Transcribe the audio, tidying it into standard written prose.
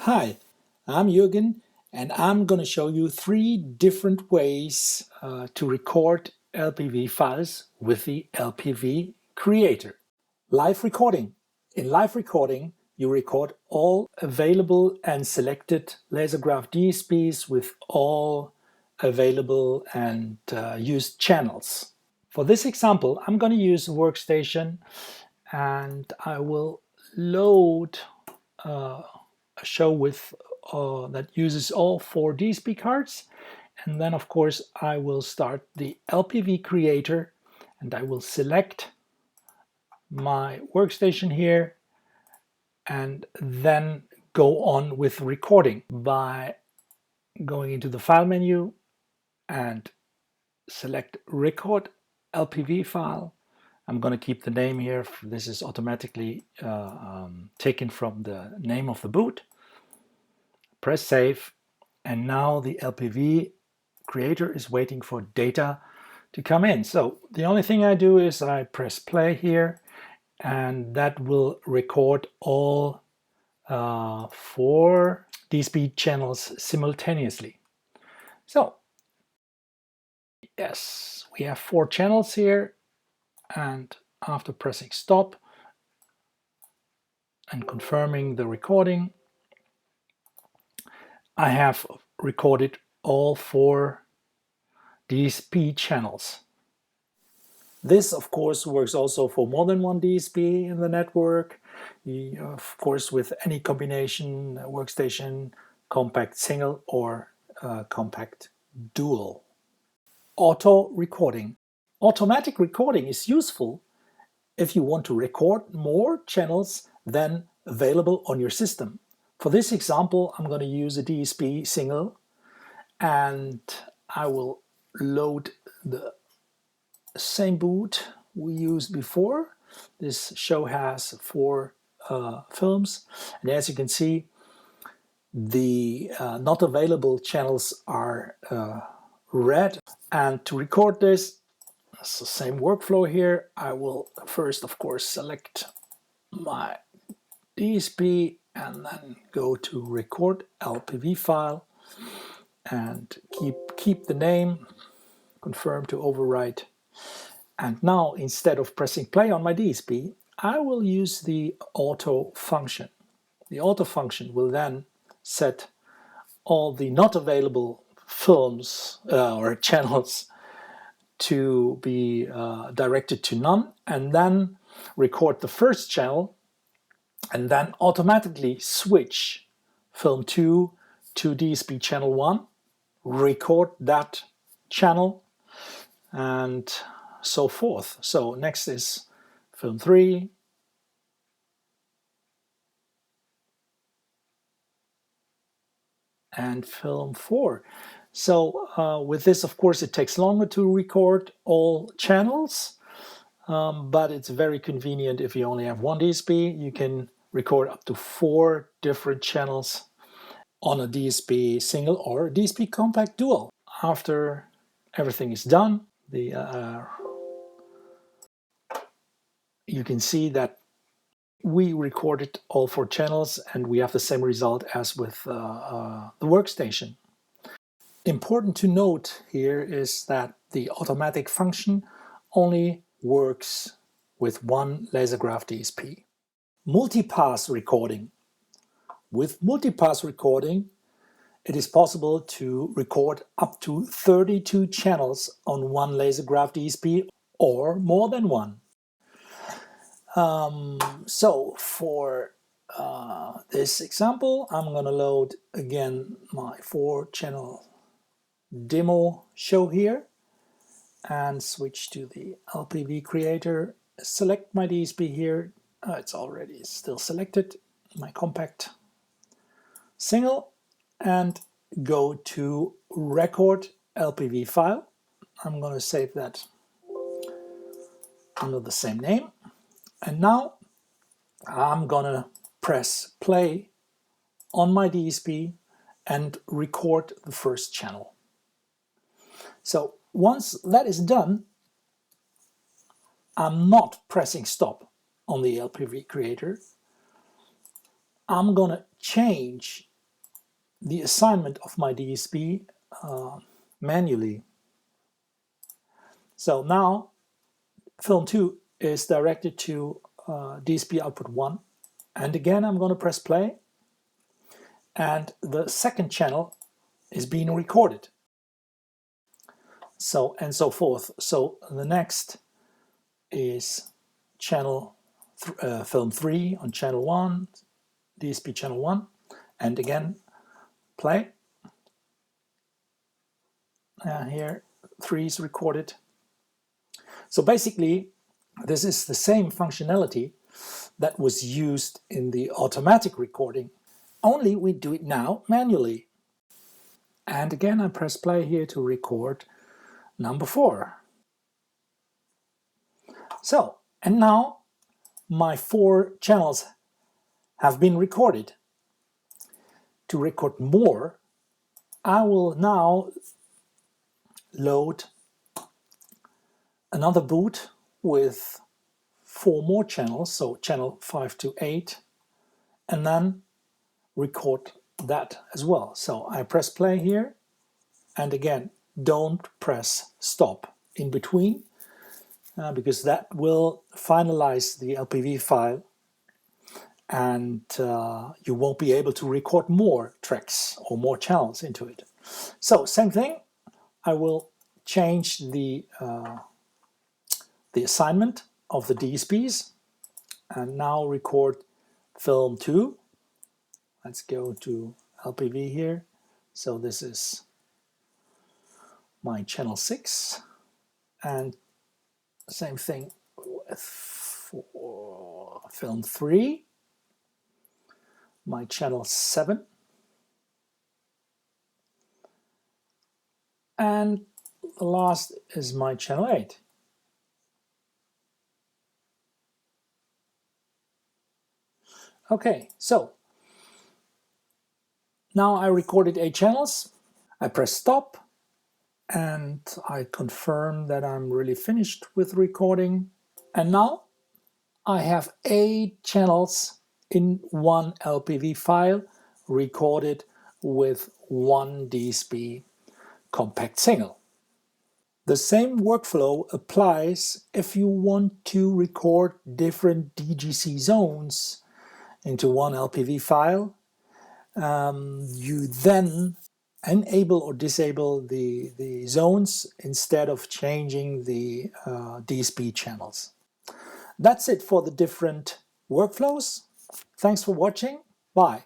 Hi, I'm Jürgen and I'm going to show you 3 different ways to record LPV files with the LPV Creator. Live recording. In live recording, you record all available and selected laser graph DSPs with all available and used channels. For this example, I'm going to use a workstation and I will load a show with that uses all 4 DSP cards, and then of course I will start the LPV Creator and I will select my workstation here and then go on with recording by going into the file menu and select record LPV file. I'm going to keep the name here. This is automatically taken from the name of the boot. Press save, and now the LPV Creator is waiting for data to come in. So the only thing I do is I press play here, and that will record all 4 DSP channels simultaneously. So yes, we have 4 channels here, and after pressing stop and confirming the recording, I have recorded all 4 DSP channels. This, of course, works also for more than one DSP in the network. Of course, with any combination workstation, compact single or compact dual. Auto recording. Automatic recording is useful if you want to record more channels than available on your system. For this example, I'm going to use a DSP single, and I will load the same boot we used before. This show has 4 films, and as you can see, the not available channels are red. And to record this, it's the same workflow here. I will first, of course, select my DSP and then go to record LPV file and keep the name, confirm to overwrite. And now, instead of pressing play on my DSP, I will use the auto function. The auto function will then set all the not available films or channels to be directed to none, and then record the first channel, and then automatically switch film 2 to DSP channel 1, record that channel, and so forth. So next is film 3, and film 4. So with this, of course, it takes longer to record all channels, but it's very convenient if you only have one DSP. You can record up to 4 different channels on a DSP single or DSP compact dual. After everything is done, you can see that we recorded all 4 channels and we have the same result as with the workstation. Important to note here is that the automatic function only works with one laser graph DSP. Multipass recording. With multipass recording, it is possible to record up to 32 channels on one laser graph DSP or more than one. So for this example, I'm going to load again my 4-channel demo show here and switch to the LpV Creator. Select my DSP here. It's already still selected, my compact single, and go to record LPV file. I'm going to save that under the same name. And now I'm going to press play on my DSP and record the first channel. So once that is done, I'm not pressing stop on the LPV Creator. I'm going to change the assignment of my DSP manually. So now film 2 is directed to DSP output 1, and again I'm going to press play, and the second channel is being recorded, so and so forth. So the next is channel film 3 on channel 1, DSP channel 1, and again play. Here 3 is recorded. So basically this is the same functionality that was used in the automatic recording, only we do it now manually. And again I press play here to record number 4. So, and now my 4 channels have been recorded. To record more, I will now load another boot with 4 more channels, so channel 5 to 8, and then record that as well. So I press play here, and again don't press stop in between, because that will finalize the LPV file, and you won't be able to record more tracks or more channels into it. So same thing, I will change the assignment of the DSPs, and now record film 2. Let's go to LPV here. So this is my channel 6, and same thing with for film 3, my channel 7, and the last is my channel 8. Okay, so now I recorded 8 channels. I press stop, and I confirm that I'm really finished with recording. And now I have 8 channels in one LPV file recorded with one DSP compact signal. The same workflow applies if you want to record different DGC zones into one LPV file. You then enable or disable the zones instead of changing the DSP channels. That's it for the different workflows. Thanks for watching. Bye.